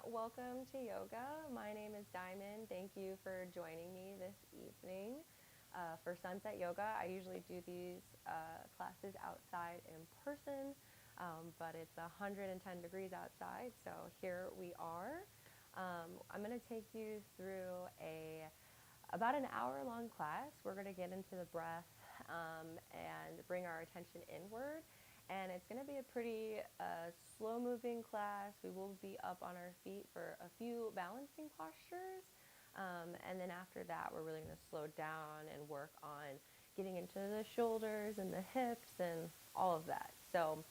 Welcome to yoga. My name is Diamond. Thank you for joining me this evening. For Sunset Yoga, I usually do these classes outside in person, but it's 110 degrees outside, so here we are. I'm going to take you through about an hour-long class. We're going to get into the breath and bring our attention inward. And it's going to be a pretty slow-moving class. We will be up on our feet for a few balancing postures. And then after that, we're really going to slow down and work on getting into the shoulders and the hips and all of that. So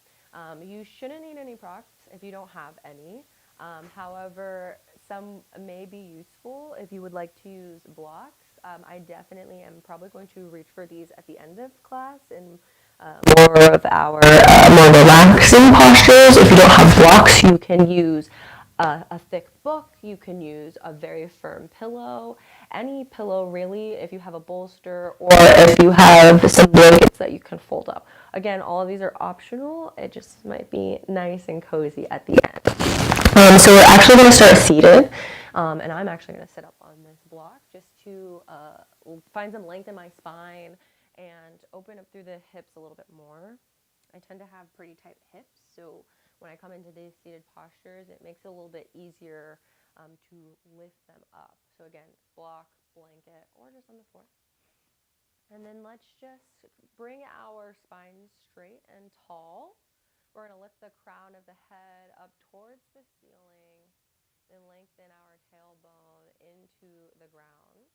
you shouldn't need any props if you don't have any. However, some may be useful if you would like to use blocks. I definitely am probably going to reach for these at the end of class and more of our more relaxing postures. If you don't have blocks, you can use a thick book. You can use a very firm pillow. Any pillow, really, if you have a bolster or if you have some blankets that you can fold up. Again, all of these are optional. It just might be nice and cozy at the end. So we're actually going to start seated, and I'm actually going to sit up on this block just to find some length in my spine and open up through the hips a little bit more. I tend to have pretty tight hips, so when I come into these seated postures, it makes it a little bit easier to lift them up. So again, block, blanket, or just on the floor. And then let's just bring our spine straight and tall. We're going to lift the crown of the head up towards the ceiling, then lengthen our tailbone into the ground.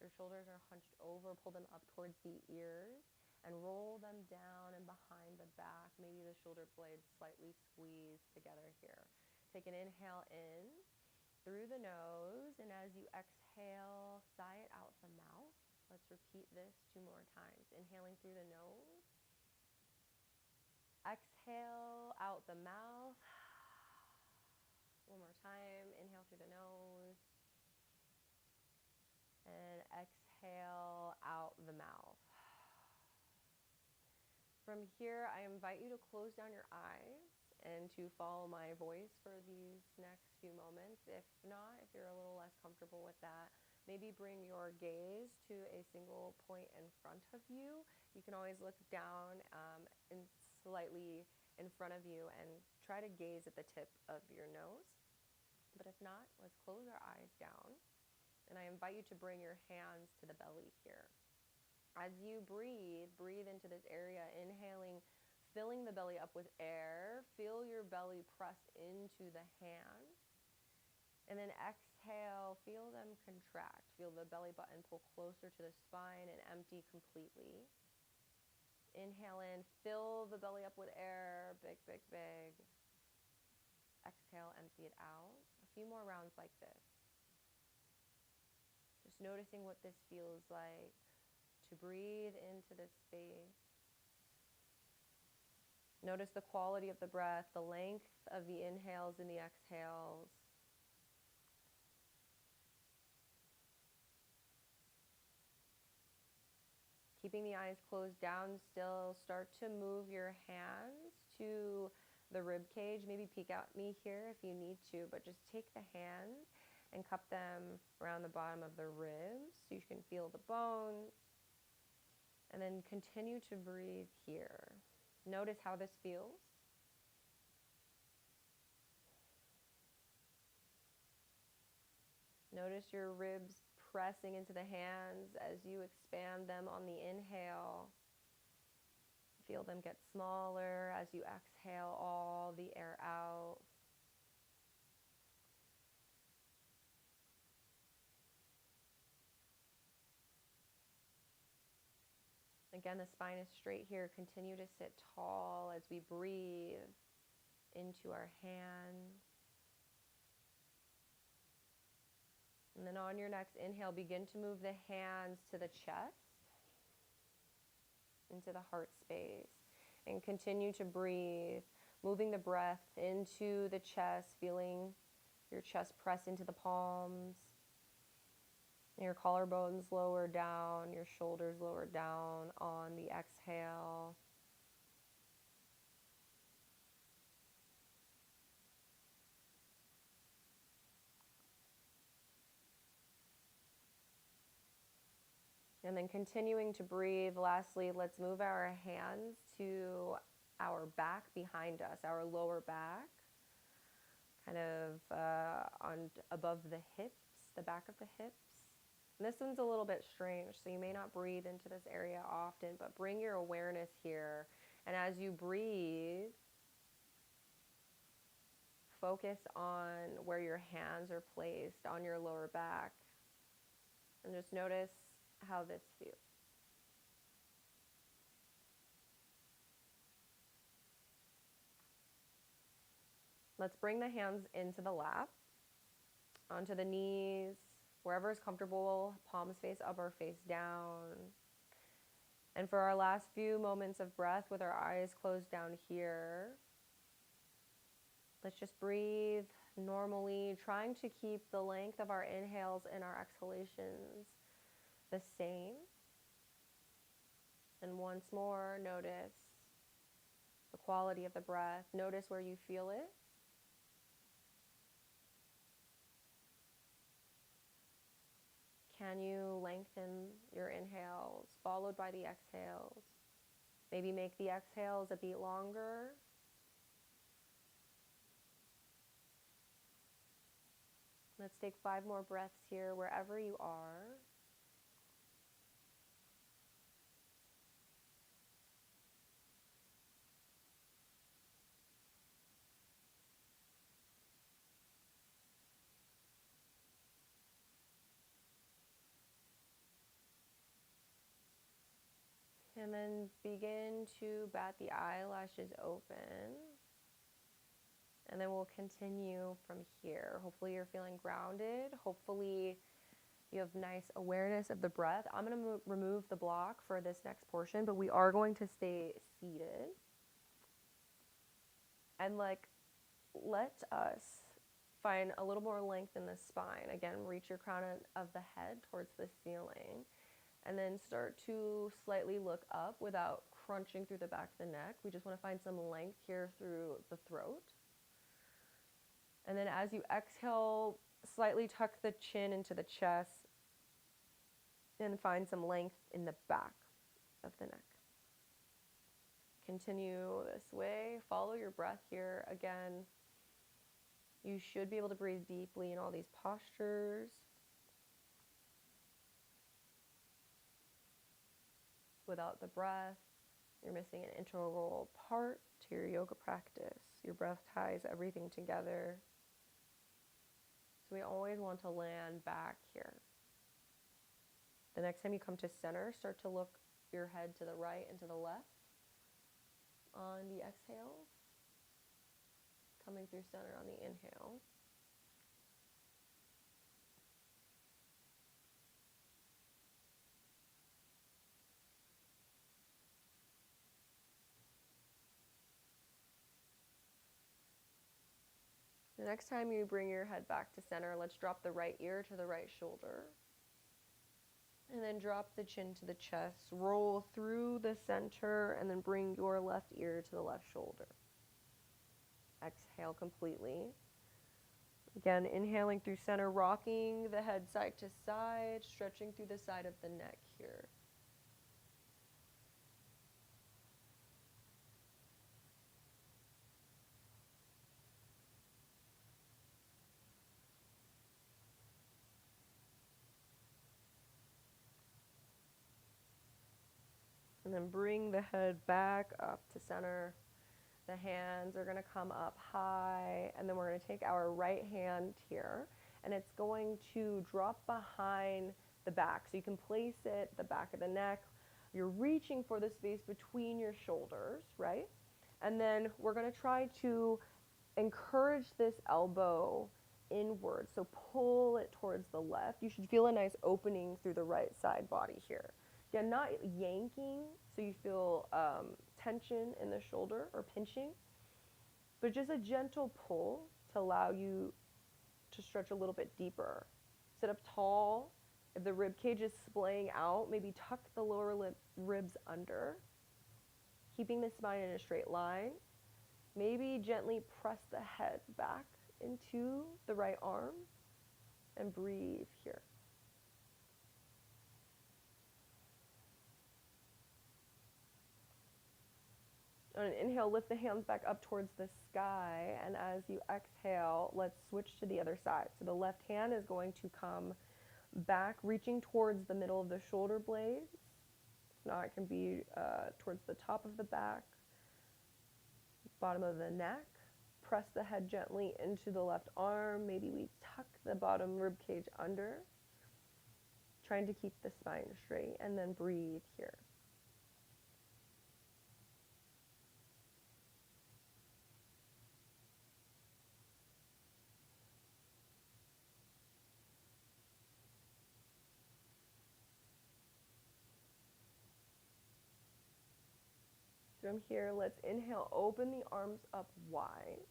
Your shoulders are hunched over, pull them up towards the ears, and roll them down and behind the back. Maybe the shoulder blades slightly squeeze together here. Take an inhale in through the nose, and as you exhale, sigh it out the mouth. Let's repeat this 2 more times. Inhaling through the nose. Exhale out the mouth. One more time. Inhale through the nose. And exhale out the mouth. From here, I invite you to close down your eyes and to follow my voice for these next few moments. If not, if you're a little less comfortable with that, maybe bring your gaze to a single point in front of you. You can always look down and slightly in front of you and try to gaze at the tip of your nose. But if not, let's close our eyes down. And I invite you to bring your hands to the belly here. As you breathe into this area, inhaling, filling the belly up with air. Feel your belly press into the hands. And then exhale, feel them contract. Feel the belly button pull closer to the spine and empty completely. Inhale in, fill the belly up with air, big, big, big. Exhale, empty it out. A few more rounds like this. Just noticing what this feels like to breathe into this space. Notice the quality of the breath, the length of the inhales and the exhales. Keeping the eyes closed down still, start to move your hands to the rib cage. Maybe peek at me here if you need to, but just take the hands and cup them around the bottom of the ribs so you can feel the bones. And then continue to breathe here. Notice how this feels. Notice your ribs pressing into the hands as you expand them on the inhale. Feel them get smaller as you exhale all the air out. Again, the spine is straight here. Continue to sit tall as we breathe into our hands. And then on your next inhale, begin to move the hands to the chest, into the heart space. And continue to breathe, moving the breath into the chest, feeling your chest press into the palms. Your collarbones lower down, your shoulders lower down on the exhale. And then continuing to breathe, lastly, let's move our hands to our back behind us, our lower back, kind of on above the hips, the back of the hips. And this one's a little bit strange, so you may not breathe into this area often, but bring your awareness here. And as you breathe, focus on where your hands are placed on your lower back. And just notice how this feels. Let's bring the hands into the lap, onto the knees, wherever is comfortable, palms face up or face down. And for our last few moments of breath with our eyes closed down here, let's just breathe normally, trying to keep the length of our inhales and our exhalations the same. And once more, notice the quality of the breath. Notice where you feel it. Can you lengthen your inhales followed by the exhales? Maybe make the exhales a beat longer. Let's take 5 more breaths here wherever you are. And then begin to bat the eyelashes open. And then we'll continue from here. Hopefully you're feeling grounded. Hopefully you have nice awareness of the breath. I'm going to remove the block for this next portion, but we are going to stay seated. And let us find a little more length in the spine. Again, reach your crown of the head towards the ceiling. And then start to slightly look up without crunching through the back of the neck. We just want to find some length here through the throat. And then as you exhale, slightly tuck the chin into the chest and find some length in the back of the neck. Continue this way. Follow your breath here. Again, you should be able to breathe deeply in all these postures. Without the breath, you're missing an integral part to your yoga practice. Your breath ties everything together. So we always want to land back here. The next time you come to center, start to look your head to the right and to the left on the exhale. Coming through center on the inhale. The next time you bring your head back to center, let's drop the right ear to the right shoulder. And then drop the chin to the chest. Roll through the center and then bring your left ear to the left shoulder. Exhale completely. Again, inhaling through center, rocking the head side to side, stretching through the side of the neck here. And then bring the head back up to center. The hands are going to come up high, and then we're going to take our right hand here, and it's going to drop behind the back. So you can place it at the back of the neck. You're reaching for the space between your shoulders, right? And then we're going to try to encourage this elbow inward. So pull it towards the left. You should feel a nice opening through the right side body here. Again, not yanking, so you feel tension in the shoulder or pinching, but just a gentle pull to allow you to stretch a little bit deeper. Sit up tall. If the rib cage is splaying out, maybe tuck the lower ribs under, keeping the spine in a straight line. Maybe gently press the head back into the right arm and breathe here. On an inhale, lift the hands back up towards the sky, and as you exhale, let's switch to the other side. So the left hand is going to come back, reaching towards the middle of the shoulder blades. Now it can be towards the top of the back, bottom of the neck. Press the head gently into the left arm. Maybe we tuck the bottom rib cage under, trying to keep the spine straight, and then breathe here. From here, let's inhale, open the arms up wide.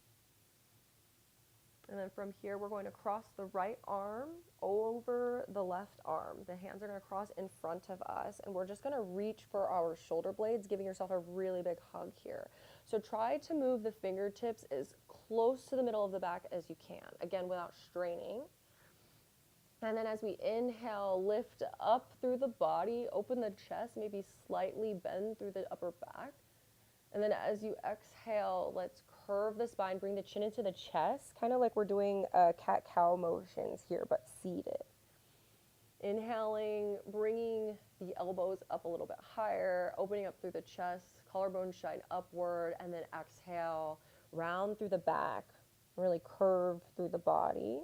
And then from here, we're going to cross the right arm over the left arm. The hands are going to cross in front of us, and we're just going to reach for our shoulder blades, giving yourself a really big hug here. So try to move the fingertips as close to the middle of the back as you can, again, without straining. And then as we inhale, lift up through the body, open the chest, maybe slightly bend through the upper back. And then as you exhale, let's curve the spine, bring the chin into the chest, kind of like we're doing cat-cow motions here, but seated. Inhaling, bringing the elbows up a little bit higher, opening up through the chest, collarbones shine upward, and then exhale, round through the back, really curve through the body.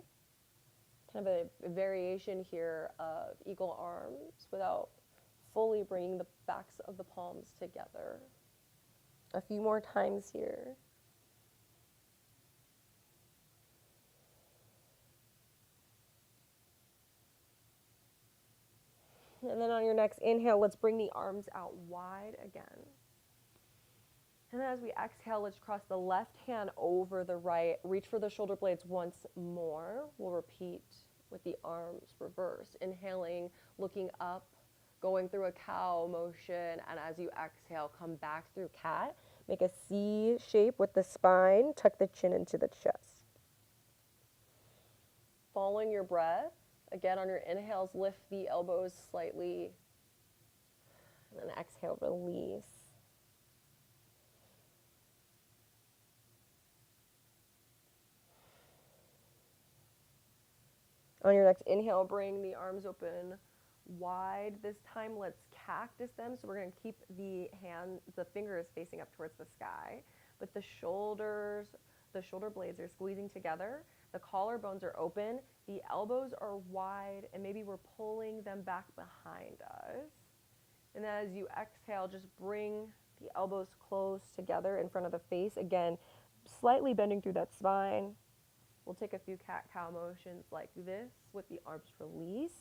Kind of a variation here of eagle arms without fully bringing the backs of the palms together. A few more times here. And then on your next inhale, let's bring the arms out wide again. And then as we exhale, let's cross the left hand over the right. Reach for the shoulder blades once more. We'll repeat with the arms reversed. Inhaling, looking up, going through a cow motion, and as you exhale, come back through cat. Make a C shape with the spine, tuck the chin into the chest. Following your breath, again on your inhales, lift the elbows slightly, and then exhale, release. On your next inhale, bring the arms open wide. This time, let's cactus them. So we're going to keep the fingers facing up towards the sky, but the shoulder blades are squeezing together. The collarbones are open. The elbows are wide, and maybe we're pulling them back behind us. And then as you exhale, just bring the elbows close together in front of the face. Again, slightly bending through that spine. We'll take a few cat-cow motions like this with the arms released.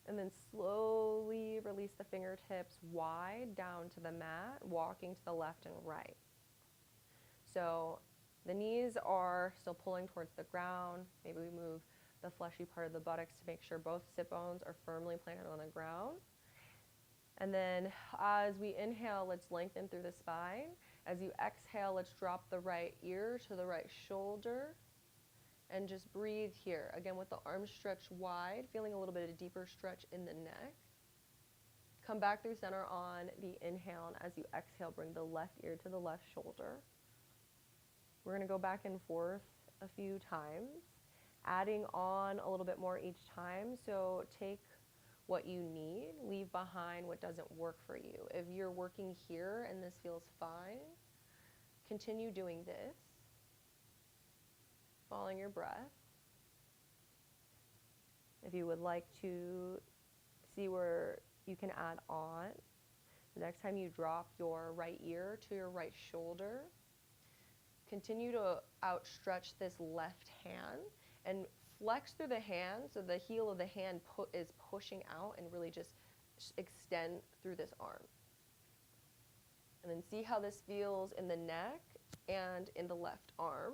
And then slowly release the fingertips wide down to the mat, walking to the left and right. So the knees are still pulling towards the ground. Maybe we move the fleshy part of the buttocks to make sure both sit bones are firmly planted on the ground. And then as we inhale, let's lengthen through the spine. As you exhale, let's drop the right ear to the right shoulder. And just breathe here. Again, with the arms stretched wide, feeling a little bit of a deeper stretch in the neck. Come back through center on the inhale, and as you exhale, bring the left ear to the left shoulder. We're going to go back and forth a few times, adding on a little bit more each time. So take what you need, leave behind what doesn't work for you. If you're working here and this feels fine, continue doing this. Following your breath. If you would like to see where you can add on, the next time you drop your right ear to your right shoulder, continue to outstretch this left hand and flex through the hand so the heel of the hand is pushing out and really just extend through this arm. And then see how this feels in the neck and in the left arm.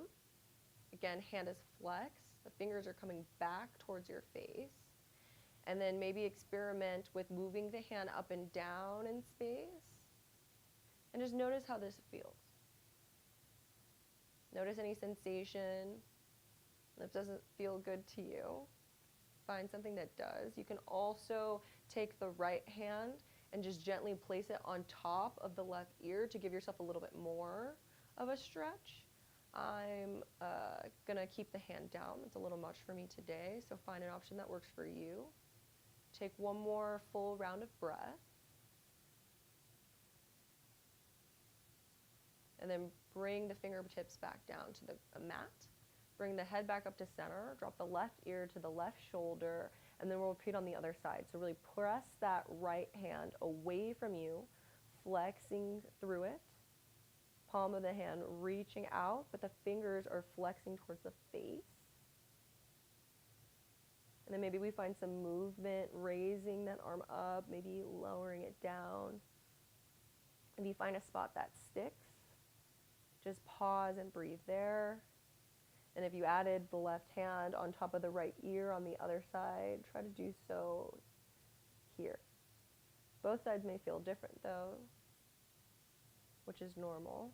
Again, hand is flexed, the fingers are coming back towards your face. And then maybe experiment with moving the hand up and down in space. And just notice how this feels. Notice any sensation. If it doesn't feel good to you, find something that does. You can also take the right hand and just gently place it on top of the left ear to give yourself a little bit more of a stretch. I'm gonna keep the hand down. It's a little much for me today, so find an option that works for you. Take one more full round of breath. And then bring the fingertips back down to the mat. Bring the head back up to center. Drop the left ear to the left shoulder. And then we'll repeat on the other side. So really press that right hand away from you, flexing through it. Palm of the hand reaching out, but the fingers are flexing towards the face. And then maybe we find some movement, raising that arm up, maybe lowering it down. If you find a spot that sticks, just pause and breathe there. And if you added the left hand on top of the right ear on the other side, try to do so here. Both sides may feel different though, which is normal.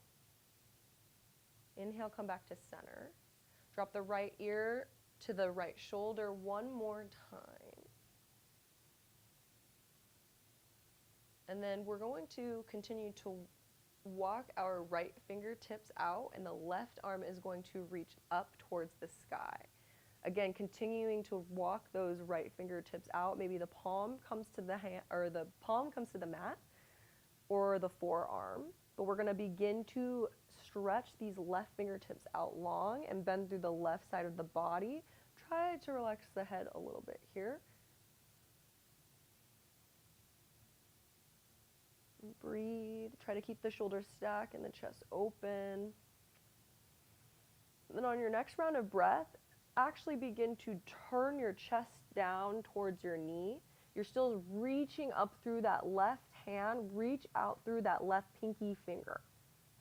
Inhale, come back to center. Drop the right ear to the right shoulder one more time. And then we're going to continue to walk our right fingertips out, and the left arm is going to reach up towards the sky. Again, continuing to walk those right fingertips out. Maybe the palm comes to the hand, or the palm comes to the mat, or the forearm. But we're going to begin to stretch these left fingertips out long and bend through the left side of the body. Try to relax the head a little bit here. Breathe. Try to keep the shoulders stacked and the chest open. And then on your next round of breath, actually begin to turn your chest down towards your knee. You're still reaching up through that left hand. Reach out through that left pinky finger.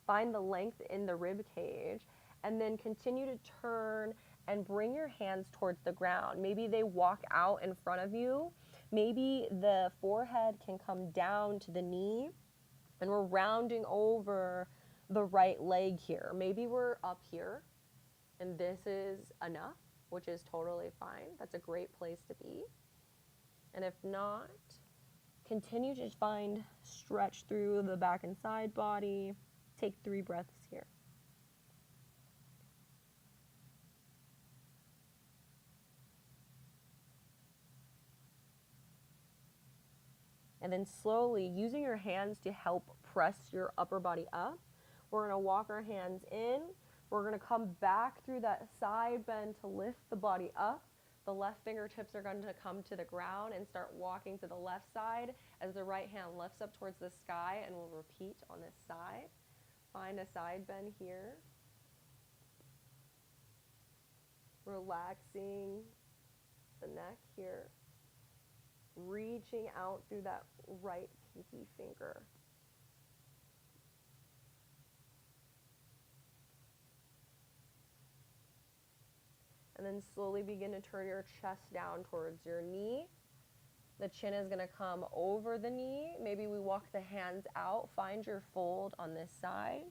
Find the length in the rib cage, and then continue to turn and bring your hands towards the ground. Maybe they walk out in front of you. Maybe the forehead can come down to the knee, and we're rounding over the right leg here. Maybe we're up here, and this is enough, which is totally fine. That's a great place to be. And if not, continue to find stretch through the back and side body. Take 3 breaths here. And then slowly, using your hands to help press your upper body up, we're going to walk our hands in. We're going to come back through that side bend to lift the body up. The left fingertips are going to come to the ground and start walking to the left side as the right hand lifts up towards the sky, and we'll repeat on this side. Find a side bend here. Relaxing the neck here. Reaching out through that right pinky finger. And then slowly begin to turn your chest down towards your knee. The chin is going to come over the knee. Maybe we walk the hands out. Find your fold on this side.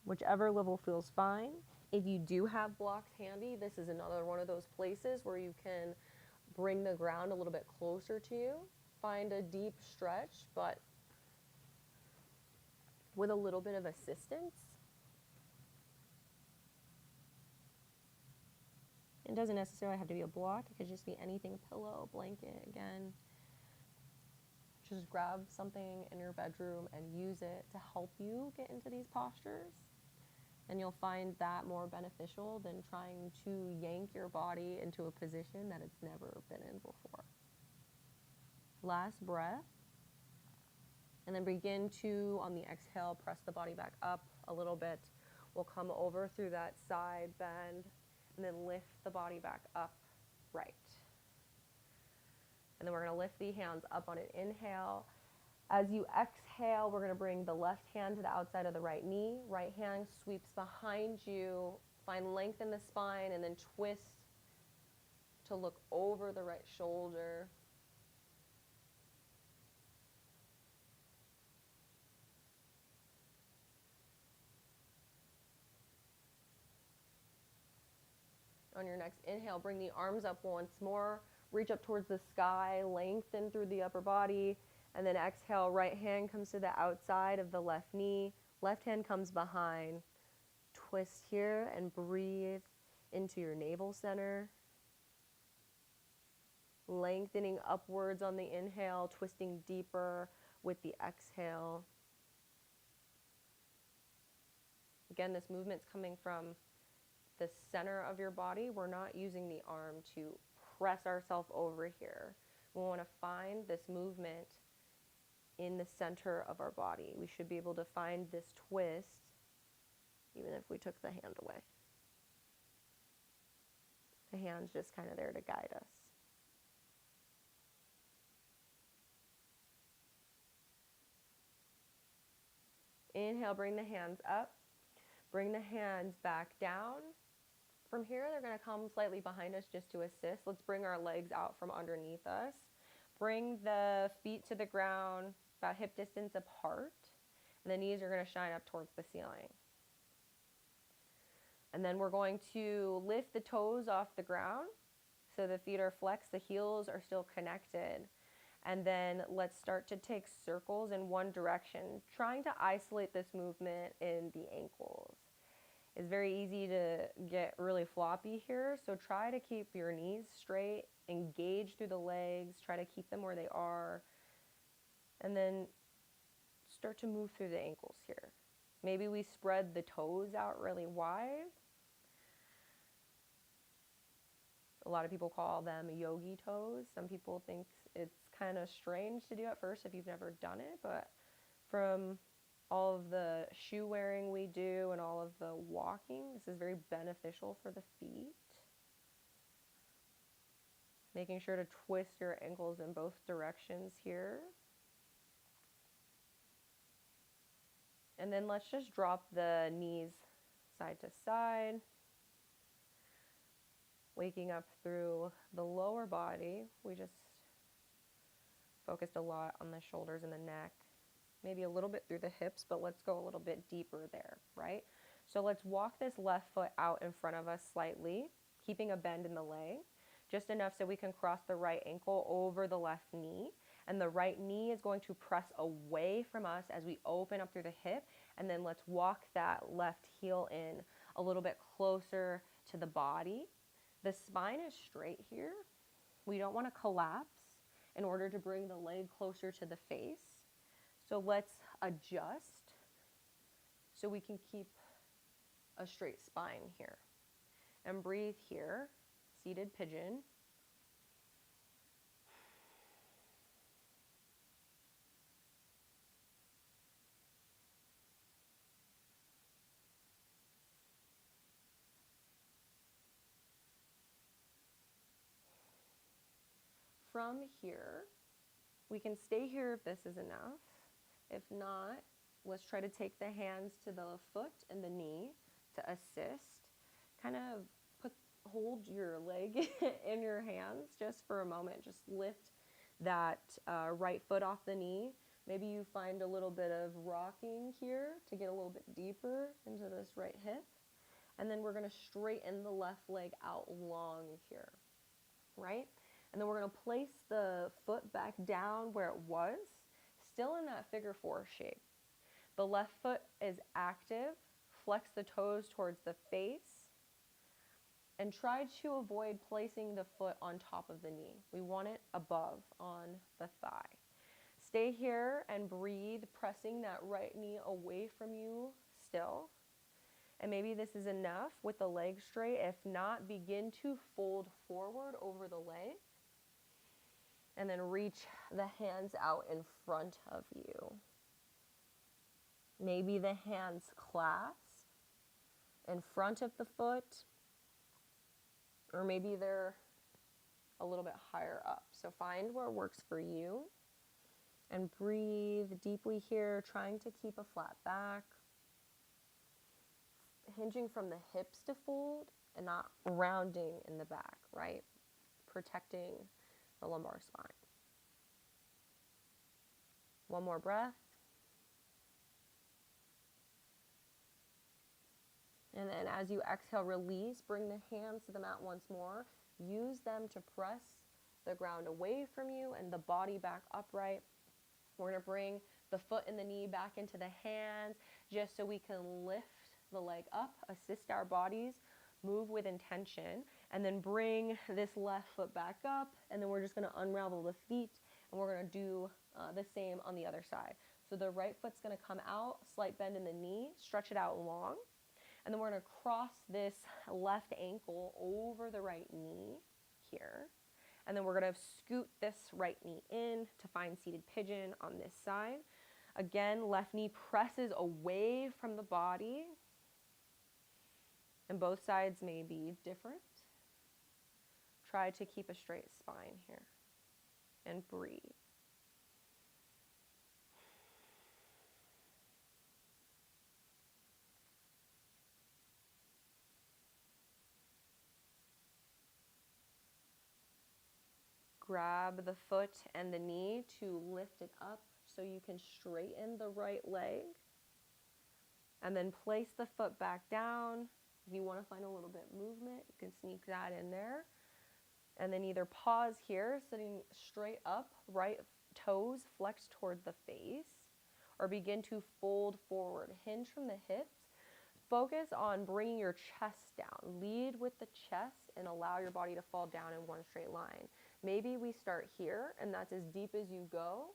Whichever level feels fine. If you do have blocks handy, this is another one of those places where you can bring the ground a little bit closer to you. Find a deep stretch, but with a little bit of assistance. It doesn't necessarily have to be a block. It could just be anything, pillow, blanket, again. Just grab something in your bedroom and use it to help you get into these postures. And you'll find that more beneficial than trying to yank your body into a position that it's never been in before. Last breath. And then begin to, on the exhale, press the body back up a little bit. We'll come over through that side bend and then lift the body back up right. And then we're going to lift the hands up on an inhale. As you exhale, we're going to bring the left hand to the outside of the right knee. Right hand sweeps behind you. Find length in the spine and then twist to look over the right shoulder. On your next inhale, bring the arms up once more. Reach up towards the sky, lengthen through the upper body. And then exhale, right hand comes to the outside of the left knee. Left hand comes behind. Twist here and breathe into your navel center. Lengthening upwards on the inhale, twisting deeper with the exhale. Again, this movement's coming from the center of your body. We're not using the arm to press ourselves over here. We want to find this movement in the center of our body. We should be able to find this twist even if we took the hand away. The hand's just kind of there to guide us. Inhale, bring the hands up. Bring the hands back down. From here, they're going to come slightly behind us just to assist. Let's bring our legs out from underneath us. Bring the feet to the ground about hip distance apart. And the knees are going to shine up towards the ceiling. And then we're going to lift the toes off the ground so the feet are flexed, the heels are still connected. And then let's start to take circles in one direction, trying to isolate this movement in the ankles. It's very easy to get really floppy here, so try to keep your knees straight, engage through the legs, try to keep them where they are, and then start to move through the ankles here. Maybe we spread the toes out really wide. A lot of people call them yogi toes. Some people think it's kind of strange to do at first if you've never done it, but from all of the shoe wearing we do and all of the walking, this is very beneficial for the feet. Making sure to twist your ankles in both directions here. And then let's just drop the knees side to side. Waking up through the lower body. We just focused a lot on the shoulders and the neck. Maybe a little bit through the hips, but let's go a little bit deeper there, right? So let's walk this left foot out in front of us slightly, keeping a bend in the leg, just enough so we can cross the right ankle over the left knee. And the right knee is going to press away from us as we open up through the hip. And then let's walk that left heel in a little bit closer to the body. The spine is straight here. We don't want to collapse in order to bring the leg closer to the face. So let's adjust so we can keep a straight spine here. And breathe here, seated pigeon. From here, we can stay here if this is enough. If not, let's try to take the hands to the foot and the knee to assist. Kind of hold your leg in your hands just for a moment. Just lift that right foot off the knee. Maybe you find a little bit of rocking here to get a little bit deeper into this right hip. And then we're going to straighten the left leg out long here, right? And then we're going to place the foot back down where it was, still in that figure four shape. The left foot is active. Flex the toes towards the face. And try to avoid placing the foot on top of the knee. We want it above on the thigh. Stay here and breathe, pressing that right knee away from you still. And maybe this is enough with the leg straight. If not, begin to fold forward over the leg. And then reach the hands out in front of you. Maybe the hands clasp in front of the foot, or maybe they're a little bit higher up. So find where works for you and breathe deeply here, trying to keep a flat back, hinging from the hips to fold and not rounding in the back, right? Protecting the lumbar spine. One more breath. And then as you exhale, release, bring the hands to the mat once more. Use them to press the ground away from you and the body back upright. We're going to bring the foot and the knee back into the hands just so we can lift the leg up, assist our bodies, move with intention, and then bring this left foot back up, and then we're just going to unravel the feet, and we're going to do the same on the other side. So the right foot's going to come out, slight bend in the knee, stretch it out long, and then we're going to cross this left ankle over the right knee here. And then we're going to scoot this right knee in to find seated pigeon on this side. Again, left knee presses away from the body. And both sides may be different. Try to keep a straight spine here. And breathe. Grab the foot and the knee to lift it up so you can straighten the right leg. And then place the foot back down. If you want to find a little bit of movement, you can sneak that in there. And then either pause here, sitting straight up, right toes flex toward the face, or begin to fold forward. Hinge from the hips. Focus on bringing your chest down. Lead with the chest and allow your body to fall down in one straight line. Maybe we start here, and that's as deep as you go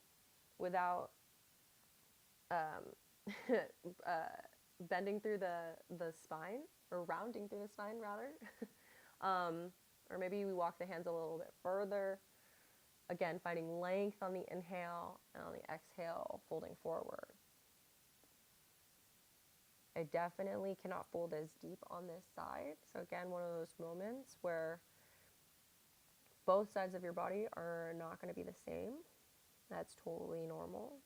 without bending through the spine, or rounding through the spine, rather. Or maybe we walk the hands a little bit further. Again, finding length on the inhale, and on the exhale, folding forward. I definitely cannot fold as deep on this side. So again, one of those moments where both sides of your body are not going to be the same. That's totally normal.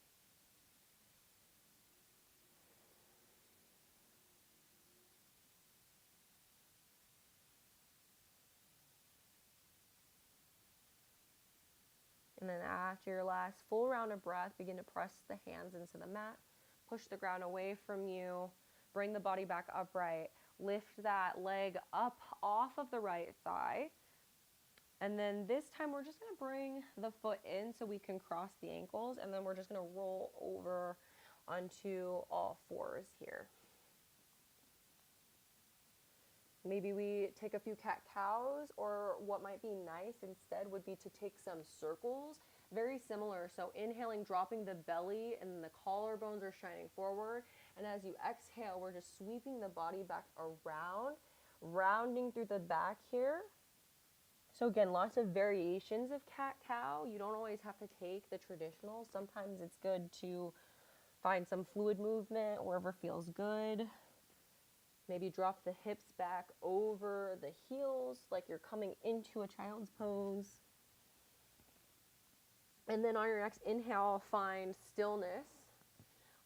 And then after your last full round of breath, begin to press the hands into the mat. Push the ground away from you. Bring the body back upright. Lift that leg up off of the right thigh. And then this time we're just going to bring the foot in so we can cross the ankles. And then we're just going to roll over onto all fours here. Maybe we take a few cat-cows, or what might be nice instead would be to take some circles. Very similar. So inhaling, dropping the belly, and the collarbones are shining forward. And as you exhale, we're just sweeping the body back around, rounding through the back here. So again, lots of variations of cat-cow. You don't always have to take the traditional. Sometimes it's good to find some fluid movement wherever feels good. Maybe drop the hips back over the heels like you're coming into a child's pose. And then on your next inhale, find stillness.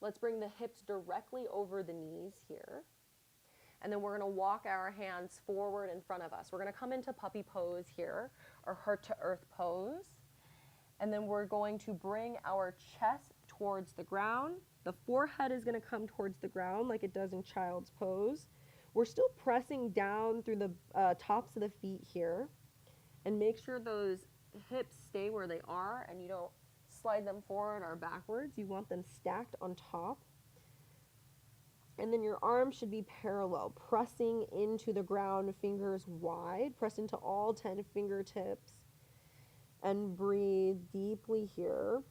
Let's bring the hips directly over the knees here. And then we're going to walk our hands forward in front of us. We're going to come into puppy pose here, or heart to earth pose. And then we're going to bring our chest towards the ground. The forehead is going to come towards the ground like it does in child's pose. We're still pressing down through the tops of the feet here. And make sure those hips stay where they are and you don't slide them forward or backwards. You want them stacked on top. And then your arms should be parallel, pressing into the ground, fingers wide. Press into all 10 fingertips. And breathe deeply here.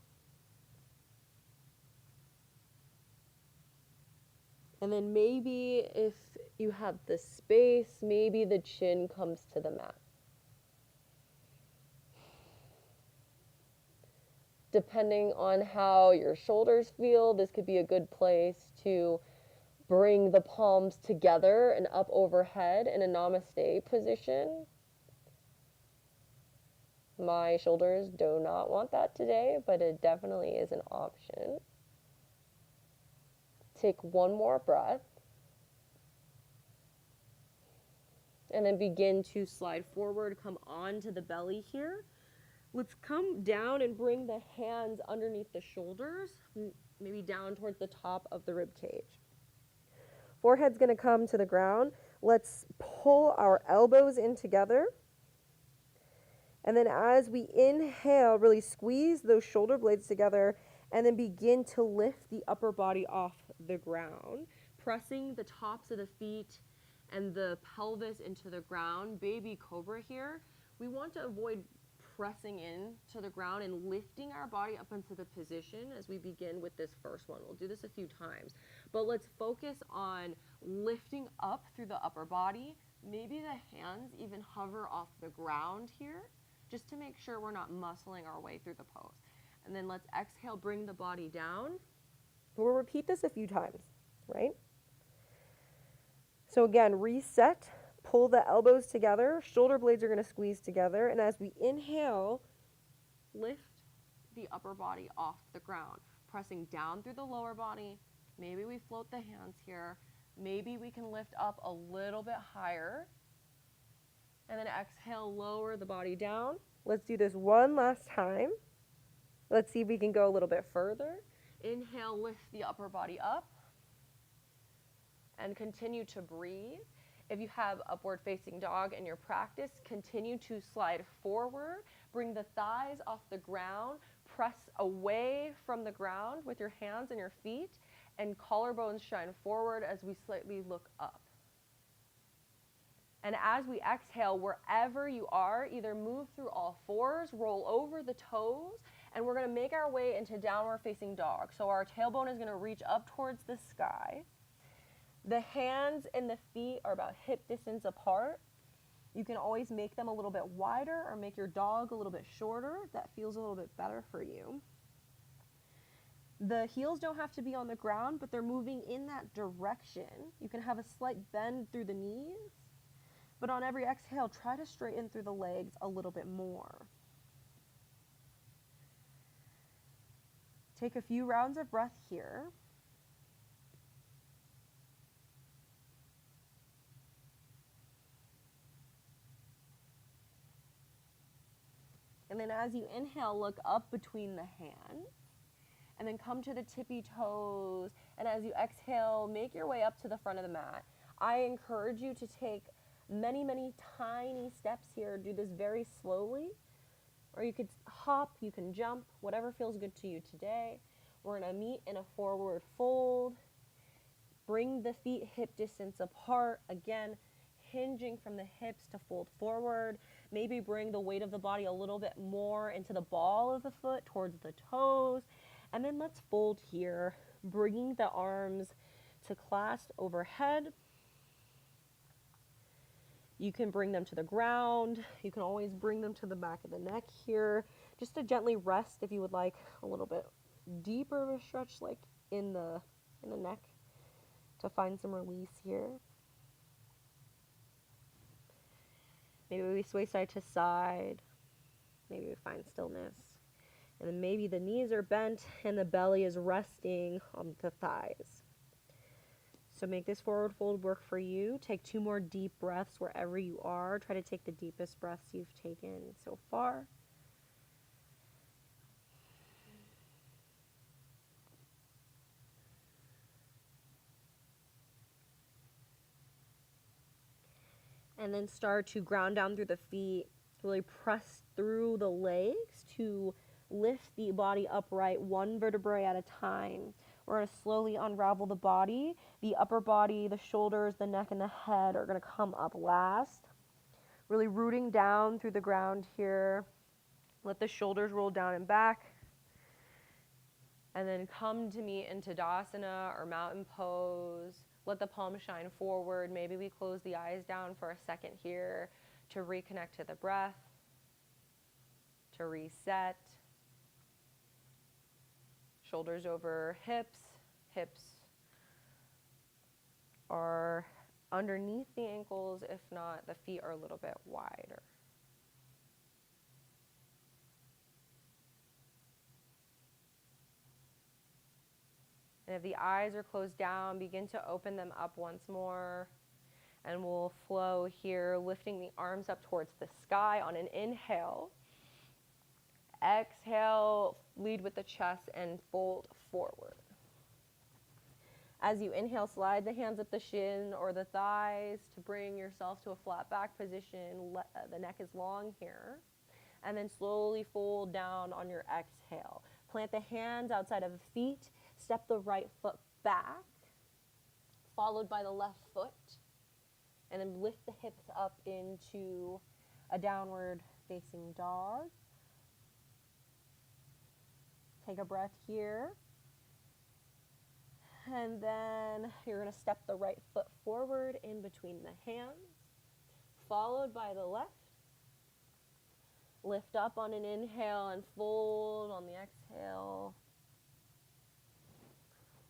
And then maybe if you have the space, maybe the chin comes to the mat. Depending on how your shoulders feel, this could be a good place to bring the palms together and up overhead in a namaste position. My shoulders do not want that today, but it definitely is an option. Take one more breath. And then begin to slide forward, come onto the belly here. Let's come down and bring the hands underneath the shoulders, maybe down towards the top of the rib cage. Forehead's going to come to the ground. Let's pull our elbows in together. And then as we inhale, really squeeze those shoulder blades together and then begin to lift the upper body off the ground, pressing the tops of the feet and the pelvis into the ground. Baby cobra here. We want to avoid pressing in to the ground and lifting our body up into the position as we begin with this first one. We'll do this a few times, but let's focus on lifting up through the upper body. Maybe the hands even hover off the ground here, just to make sure we're not muscling our way through the pose. And then let's exhale, bring the body down. We'll repeat this a few times, right? So again, reset, pull the elbows together, shoulder blades are going to squeeze together, and as we inhale, lift the upper body off the ground, pressing down through the lower body. Maybe we float the hands here. Maybe we can lift up a little bit higher. And then exhale, lower the body down. Let's do this one last time. Let's see if we can go a little bit further. Inhale, lift the upper body up. And continue to breathe. If you have upward facing dog in your practice, continue to slide forward. Bring the thighs off the ground. Press away from the ground with your hands and your feet. And collarbones shine forward as we slightly look up. And as we exhale, wherever you are, either move through all fours, roll over the toes, and we're going to make our way into downward facing dog. So our tailbone is going to reach up towards the sky. The hands and the feet are about hip distance apart. You can always make them a little bit wider or make your dog a little bit shorter. That feels a little bit better for you. The heels don't have to be on the ground, but they're moving in that direction. You can have a slight bend through the knees. But on every exhale, try to straighten through the legs a little bit more. Take a few rounds of breath here. And then as you inhale, look up between the hands. And then come to the tippy toes. And as you exhale, make your way up to the front of the mat. I encourage you to take many, many tiny steps here. Do this very slowly. Or you could hop, you can jump, whatever feels good to you today. We're going to meet in a forward fold. Bring the feet hip distance apart. Again, hinging from the hips to fold forward. Maybe bring the weight of the body a little bit more into the ball of the foot towards the toes. And then let's fold here, bringing the arms to clasp overhead. You can bring them to the ground. You can always bring them to the back of the neck here. Just to gently rest if you would like a little bit deeper of a stretch, like in the neck, to find some release here. Maybe we sway side to side. Maybe we find stillness. And then maybe the knees are bent and the belly is resting on the thighs. So make this forward fold work for you. Take 2 more deep breaths wherever you are. Try to take the deepest breaths you've taken so far. And then start to ground down through the feet. Really press through the legs to lift the body upright, 1 vertebrae at a time. We're going to slowly unravel the body. The upper body, the shoulders, the neck, and the head are going to come up last. Really rooting down through the ground here. Let the shoulders roll down and back. And then come to meet in Tadasana or mountain pose. Let the palms shine forward. Maybe we close the eyes down for a second here to reconnect to the breath, to reset. Shoulders over hips. Hips are underneath the ankles. If not, the feet are a little bit wider. And if the eyes are closed down, begin to open them up once more. And we'll flow here, lifting the arms up towards the sky on an inhale. Exhale, lead with the chest and fold forward. As you inhale, slide the hands up the shin or the thighs to bring yourself to a flat back position. The neck is long here. And then slowly fold down on your exhale. Plant the hands outside of the feet. Step the right foot back, followed by the left foot. And then lift the hips up into a downward facing dog. Take a breath here. And then you're going to step the right foot forward in between the hands, followed by the left. Lift up on an inhale and fold on the exhale.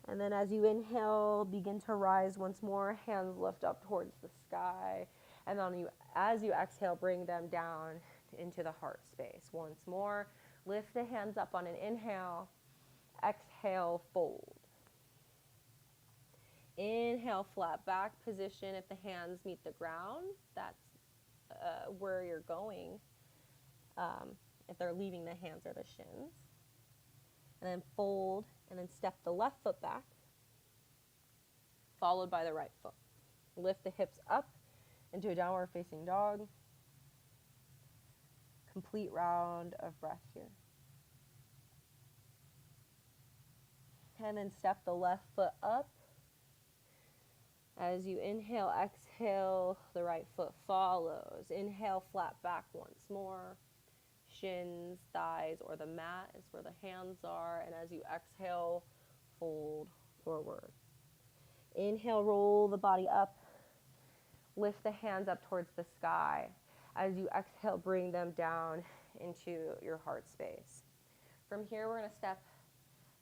And then as you inhale, begin to rise once more. Hands lift up towards the sky. And then as you exhale, bring them down into the heart space. Once more, lift the hands up on an inhale. Exhale, fold. Inhale, flat back position. If the hands meet the ground, that's where you're going. If they're leaving the hands or the shins. And then fold, and then step the left foot back, followed by the right foot. Lift the hips up into a downward facing dog. Complete round of breath here. And then step the left foot up. As you inhale, exhale, the right foot follows. Inhale, flat back once more. Shins, thighs, or the mat is where the hands are. And as you exhale, fold forward. Inhale, roll the body up. Lift the hands up towards the sky. As you exhale, bring them down into your heart space. From here, we're going to step,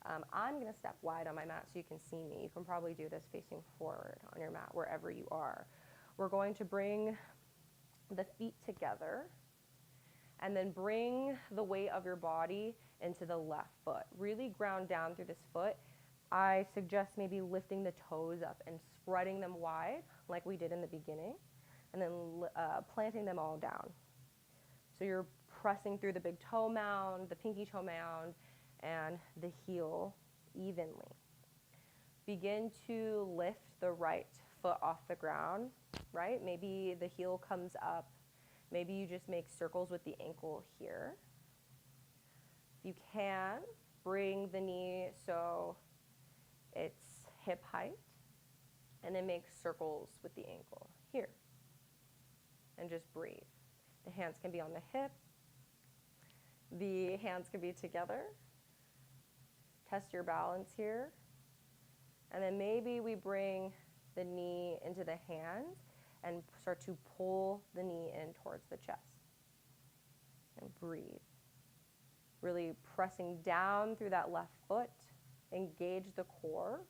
I'm going to step wide on my mat so you can see me. You can probably do this facing forward on your mat wherever you are. We're going to bring the feet together and then bring the weight of your body into the left foot. Really ground down through this foot. I suggest maybe lifting the toes up and spreading them wide like we did in the beginning, and then planting them all down. So you're pressing through the big toe mound, the pinky toe mound, and the heel evenly. Begin to lift the right foot off the ground, right? Maybe the heel comes up. Maybe you just make circles with the ankle here. If you can, bring the knee so it's hip height, and then make circles with the ankle here. And just breathe. The hands can be on the hip. The hands can be together. Test your balance here. And then maybe we bring the knee into the hands and start to pull the knee in towards the chest. And breathe. Really pressing down through that left foot. Engage the core.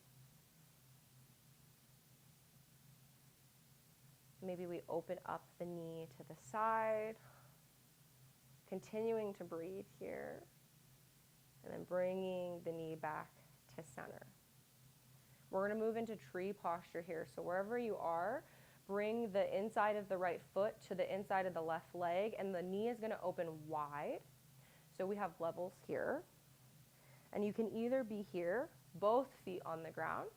Maybe we open up the knee to the side. Continuing to breathe here. And then bringing the knee back to center. We're going to move into tree posture here. So wherever you are, bring the inside of the right foot to the inside of the left leg, and the knee is going to open wide. So we have levels here. And you can either be here, both feet on the ground,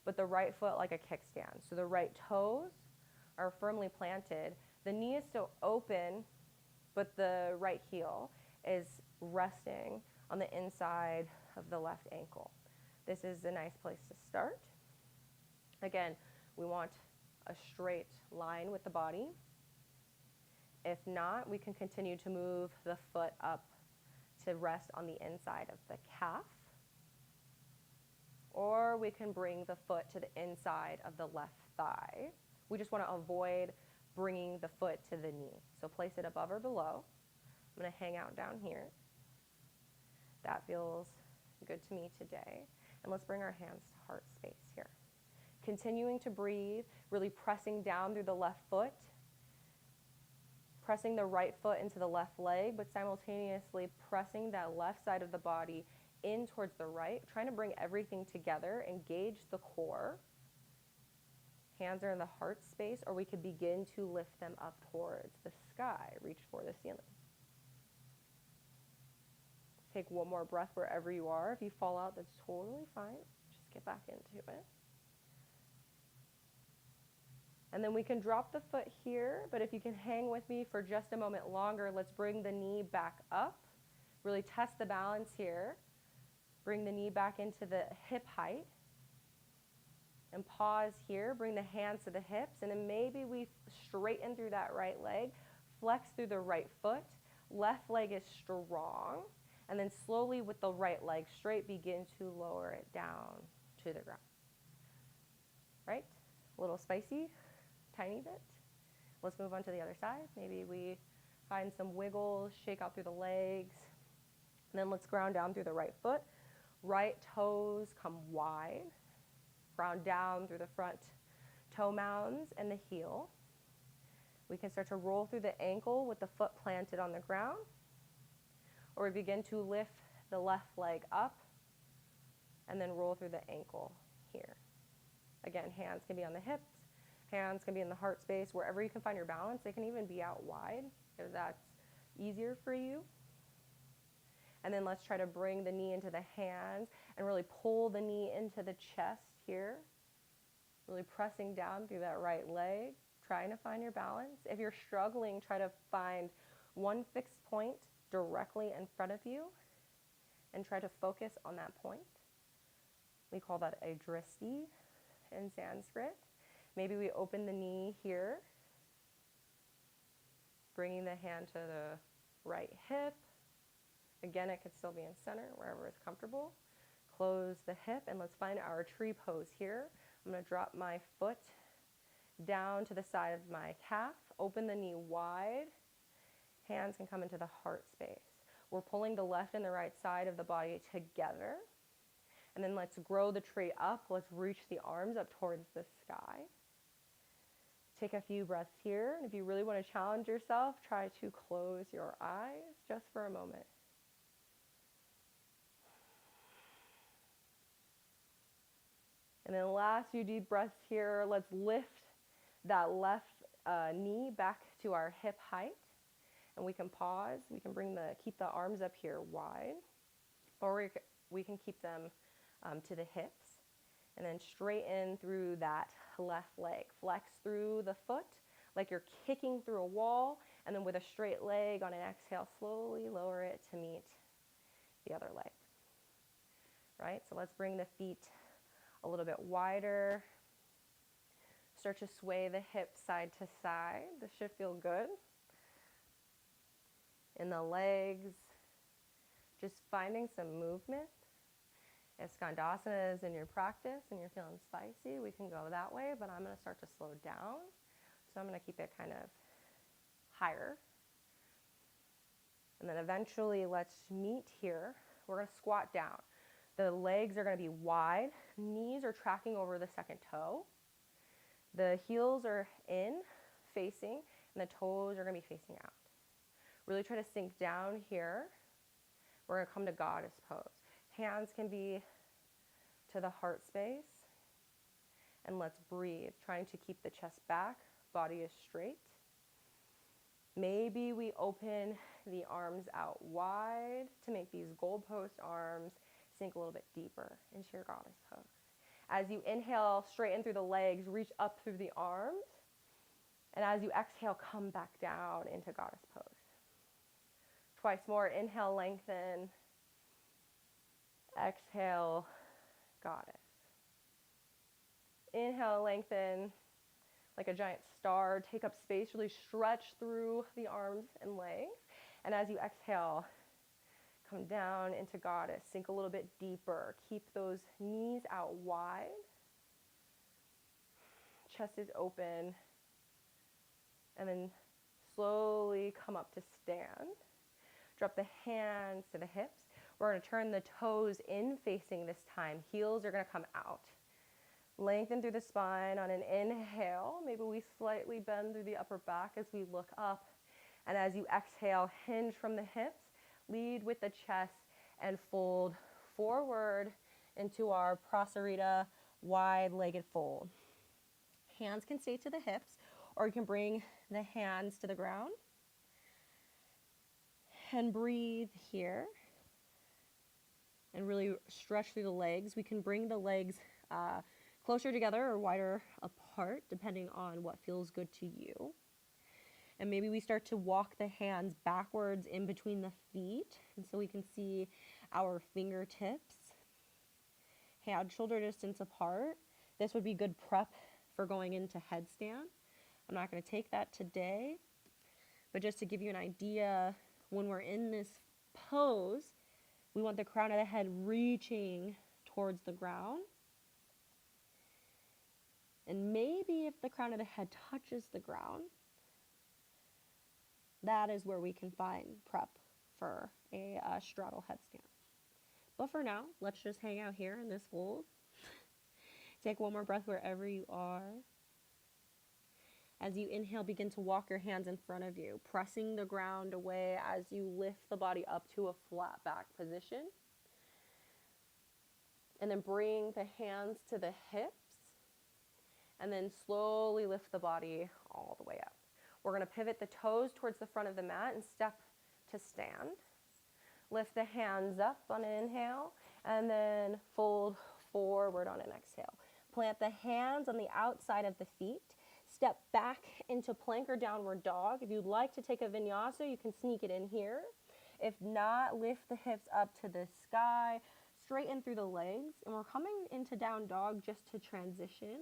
but the right foot like a kickstand. So the right toes are firmly planted. The knee is still open, but the right heel is resting on the inside of the left ankle. This is a nice place to start. Again, we want a straight line with the body. If not, we can continue to move the foot up to rest on the inside of the calf. Or we can bring the foot to the inside of the left thigh. We just want to avoid bringing the foot to the knee. So place it above or below. I'm going to hang out down here. That feels good to me today. And let's bring our hands to heart space here. Continuing to breathe, really pressing down through the left foot, pressing the right foot into the left leg, but simultaneously pressing that left side of the body in towards the right, trying to bring everything together, engage the core. Hands are in the heart space, or we could begin to lift them up towards the sky, reach for the ceiling. Take one more breath wherever you are. If you fall out, that's totally fine. Just get back into it. And then we can drop the foot here, but if you can hang with me for just a moment longer, let's bring the knee back up. Really test the balance here. Bring the knee back into the hip height. And pause here, bring the hands to the hips, and then maybe we straighten through that right leg, flex through the right foot, left leg is strong, and then slowly with the right leg straight, begin to lower it down to the ground. Right? A little spicy, tiny bit. Let's move on to the other side. Maybe we find some wiggles, shake out through the legs, and then let's ground down through the right foot. Right toes come wide. Ground down through the front toe mounds and the heel. We can start to roll through the ankle with the foot planted on the ground, or we begin to lift the left leg up and then roll through the ankle here. Again, hands can be on the hips, hands can be in the heart space, wherever you can find your balance. They can even be out wide if that's easier for you. And then let's try to bring the knee into the hands and really pull the knee into the chest here. Really pressing down through that right leg, trying to find your balance. If you're struggling, try to find one fixed point directly in front of you and try to focus on that point. We call that a dristi in Sanskrit. Maybe we open the knee here, bringing the hand to the right hip. Again, it could still be in center, wherever it's comfortable. Close the hip, and let's find our tree pose here. I'm going to drop my foot down to the side of my calf, open the knee wide. Hands can come into the heart space. We're pulling the left and the right side of the body together. And then let's grow the tree up. Let's reach the arms up towards the sky. Take a few breaths here. And if you really want to challenge yourself, try to close your eyes just for a moment. And then last few deep breaths here. Let's lift that left knee back to our hip height. And we can pause. We can keep the arms up here wide. Or we can keep them to the hips. And then straighten through that left leg. Flex through the foot like you're kicking through a wall. And then with a straight leg on an exhale, slowly lower it to meet the other leg. Right? So let's bring the feet a little bit wider. Start to sway the hips side to side. This should feel good. In the legs, just finding some movement. If Skandasana is in your practice and you're feeling spicy, we can go that way, but I'm going to start to slow down. So I'm going to keep it kind of higher. And then eventually let's meet here. We're going to squat down. The legs are going to be wide. Knees are tracking over the second toe. The heels are in, facing, and the toes are going to be facing out. Really try to sink down here. We're going to come to goddess pose. Hands can be to the heart space. And let's breathe, trying to keep the chest back, body is straight. Maybe we open the arms out wide to make these goalpost arms sink a little bit deeper into your goddess pose. As you inhale, straighten through the legs, reach up through the arms. And as you exhale, come back down into goddess pose. Twice more, inhale, lengthen. Exhale, goddess. Inhale, lengthen like a giant star. Take up space, really stretch through the arms and legs. And as you exhale, come down into goddess. Sink a little bit deeper. Keep those knees out wide. Chest is open. And then slowly come up to stand. Drop the hands to the hips. We're going to turn the toes in facing this time. Heels are going to come out. Lengthen through the spine on an inhale. Maybe we slightly bend through the upper back as we look up. And as you exhale, hinge from the hips. Lead with the chest and fold forward into our Prasarita wide-legged fold. Hands can stay to the hips, or you can bring the hands to the ground. And breathe here. And really stretch through the legs. We can bring the legs closer together or wider apart, depending on what feels good to you. And maybe we start to walk the hands backwards in between the feet. And so we can see our fingertips, hand shoulder distance apart. This would be good prep for going into headstand. I'm not going to take that today, but just to give you an idea, when we're in this pose, we want the crown of the head reaching towards the ground. And maybe if the crown of the head touches the ground, that is where we can find prep for a straddle headstand. But for now, let's just hang out here in this fold. Take one more breath wherever you are. As you inhale, begin to walk your hands in front of you, pressing the ground away as you lift the body up to a flat back position. And then bring the hands to the hips. And then slowly lift the body all the way up. We're going to pivot the toes towards the front of the mat and step to stand. Lift the hands up on an inhale and then fold forward on an exhale. Plant the hands on the outside of the feet. Step back into plank or downward dog. If you'd like to take a vinyasa, you can sneak it in here. If not, lift the hips up to the sky, straighten through the legs, and we're coming into down dog just to transition.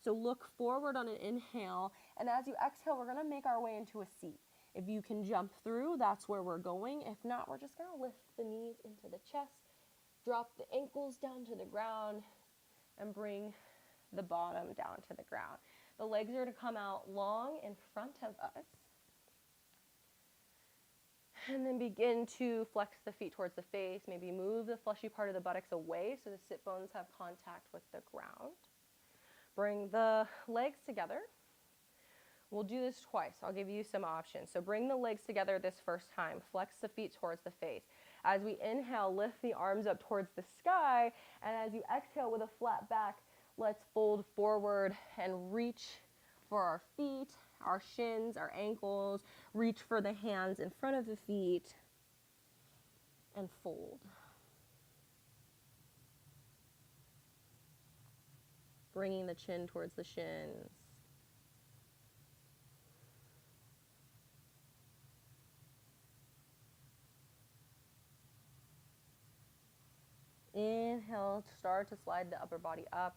So look forward on an inhale, and as you exhale, we're going to make our way into a seat. If you can jump through, that's where we're going. If not, we're just going to lift the knees into the chest, drop the ankles down to the ground, and bring the bottom down to the ground. The legs are to come out long in front of us. And then begin to flex the feet towards the face. Maybe move the fleshy part of the buttocks away so the sit bones have contact with the ground. Bring the legs together. We'll do this twice. I'll give you some options. So bring the legs together this first time. Flex the feet towards the face. As we inhale, lift the arms up towards the sky. And as you exhale with a flat back, let's fold forward and reach for our feet, our shins, our ankles. Reach for the hands in front of the feet and fold. Bringing the chin towards the shins. Inhale, start to slide the upper body up.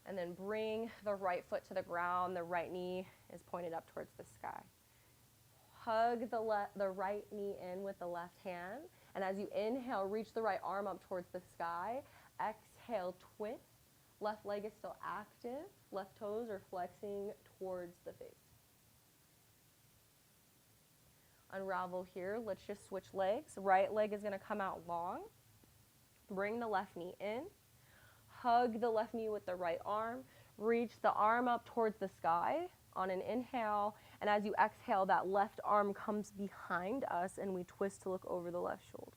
And then bring the right foot to the ground. The right knee is pointed up towards the sky. Hug the right knee in with the left hand. And as you inhale, reach the right arm up towards the sky. Exhale, twist. Left leg is still active. Left toes are flexing towards the face. Unravel here. Let's just switch legs. Right leg is going to come out long. Bring the left knee in. Hug the left knee with the right arm. Reach the arm up towards the sky on an inhale. And as you exhale, that left arm comes behind us and we twist to look over the left shoulder.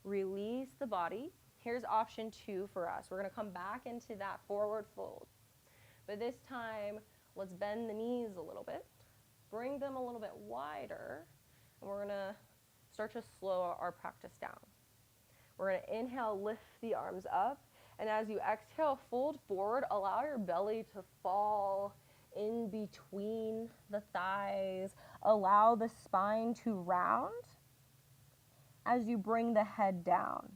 Release the body. Here's option 2 for us. We're going to come back into that forward fold. But this time, let's bend the knees a little bit. Bring them a little bit wider. And we're going to start to slow our practice down. We're going to inhale, lift the arms up. And as you exhale, fold forward. Allow your belly to fall in between the thighs. Allow the spine to round as you bring the head down.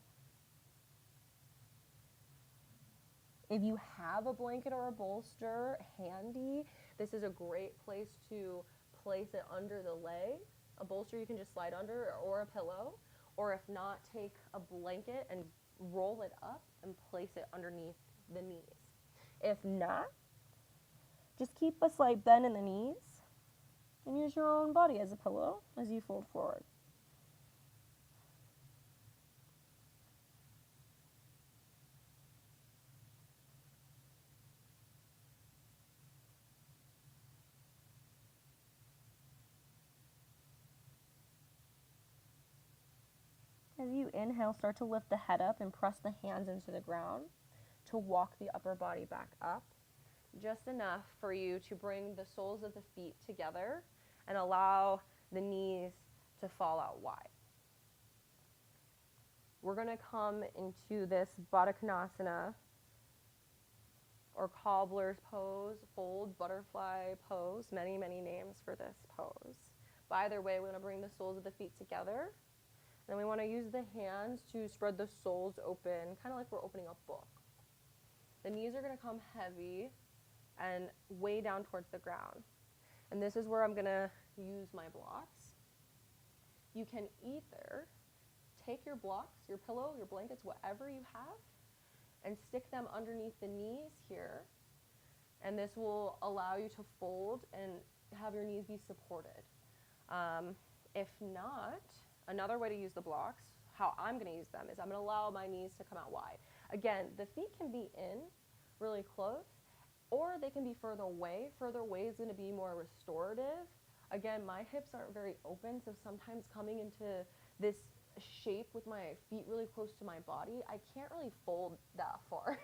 If you have a blanket or a bolster handy, this is a great place to place it under the leg. A bolster you can just slide under, or a pillow. Or if not, take a blanket and roll it up and place it underneath the knees. If not, just keep a slight bend in the knees and use your own body as a pillow as you fold forward. As you inhale, start to lift the head up and press the hands into the ground to walk the upper body back up. Just enough for you to bring the soles of the feet together and allow the knees to fall out wide. we're going to come into this Baddha Konasana, or cobbler's pose, fold, butterfly pose, many, many names for this pose. But either way, we're going to bring the soles of the feet together. Then we want to use the hands to spread the soles open, kind of like we're opening a book. The knees are going to come heavy and way down towards the ground. And this is where I'm going to use my blocks. You can either take your blocks, your pillow, your blankets, whatever you have, and stick them underneath the knees here. And this will allow you to fold and have your knees be supported. If not, another way to use the blocks, how I'm going to use them, is I'm going to allow my knees to come out wide. Again, the feet can be in really close, or they can be further away. Further away is going to be more restorative. Again, my hips aren't very open, so sometimes coming into this shape with my feet really close to my body, I can't really fold that far.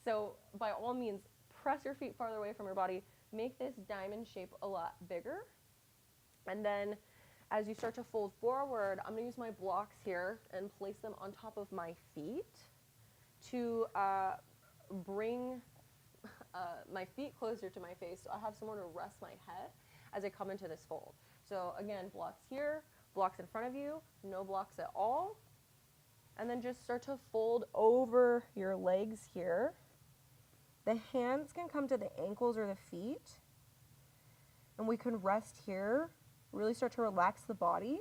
So by all means, press your feet farther away from your body, make this diamond shape a lot bigger. And then as you start to fold forward, I'm going to use my blocks here and place them on top of my feet to bring my feet closer to my face, so I have somewhere to rest my head as I come into this fold. So again, blocks here, blocks in front of you, no blocks at all. And then just start to fold over your legs here. The hands can come to the ankles or the feet. And we can rest here, really start to relax the body.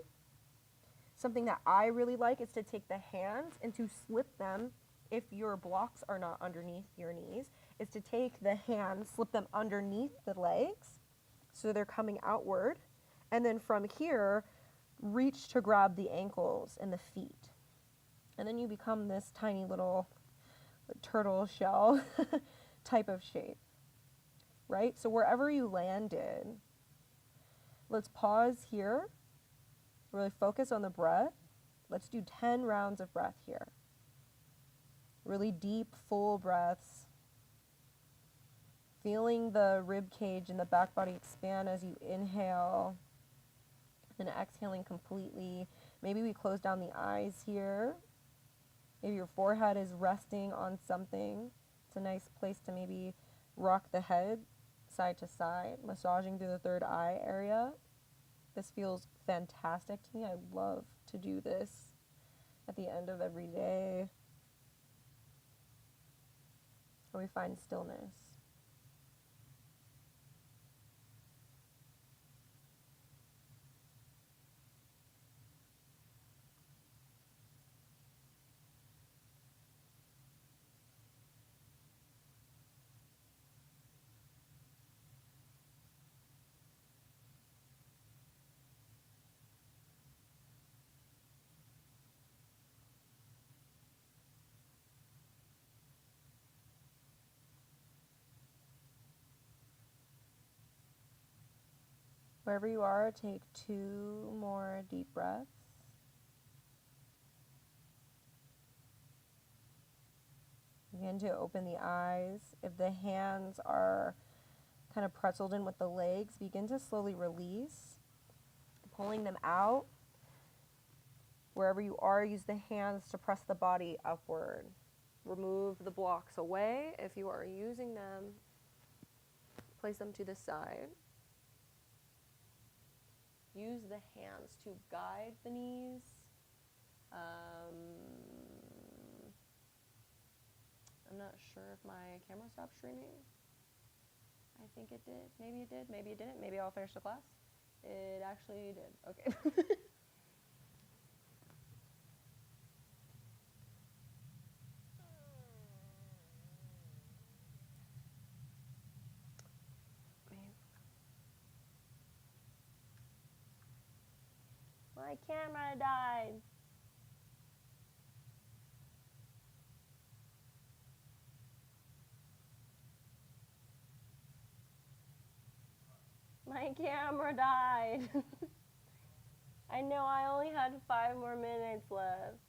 Something that I really like is to take the hands and to slip them, if your blocks are not underneath your knees, is to take the hands, slip them underneath the legs so they're coming outward. And then from here, reach to grab the ankles and the feet. And then you become this tiny little turtle shell type of shape, right? So wherever you landed, let's pause here, really focus on the breath. Let's do 10 rounds of breath here. Really deep, full breaths. Feeling the rib cage and the back body expand as you inhale. And exhaling completely. Maybe we close down the eyes here. Maybe your forehead is resting on something. It's a nice place to maybe rock the head side to side, massaging through the third eye area. This feels fantastic to me. I love to do this at the end of every day, where we find stillness. Wherever you are, take 2 more deep breaths. Begin to open the eyes. If the hands are kind of pretzeled in with the legs, begin to slowly release, pulling them out. Wherever you are, use the hands to press the body upward. Remove the blocks away. If you are using them, place them to the side. Use the hands to guide the knees. I'm not sure if my camera stopped streaming. I think it did. Maybe it did. Maybe it didn't. Maybe I'll finish the class. It actually did. Okay. My camera died. My camera died. I know I only had 5 more minutes left.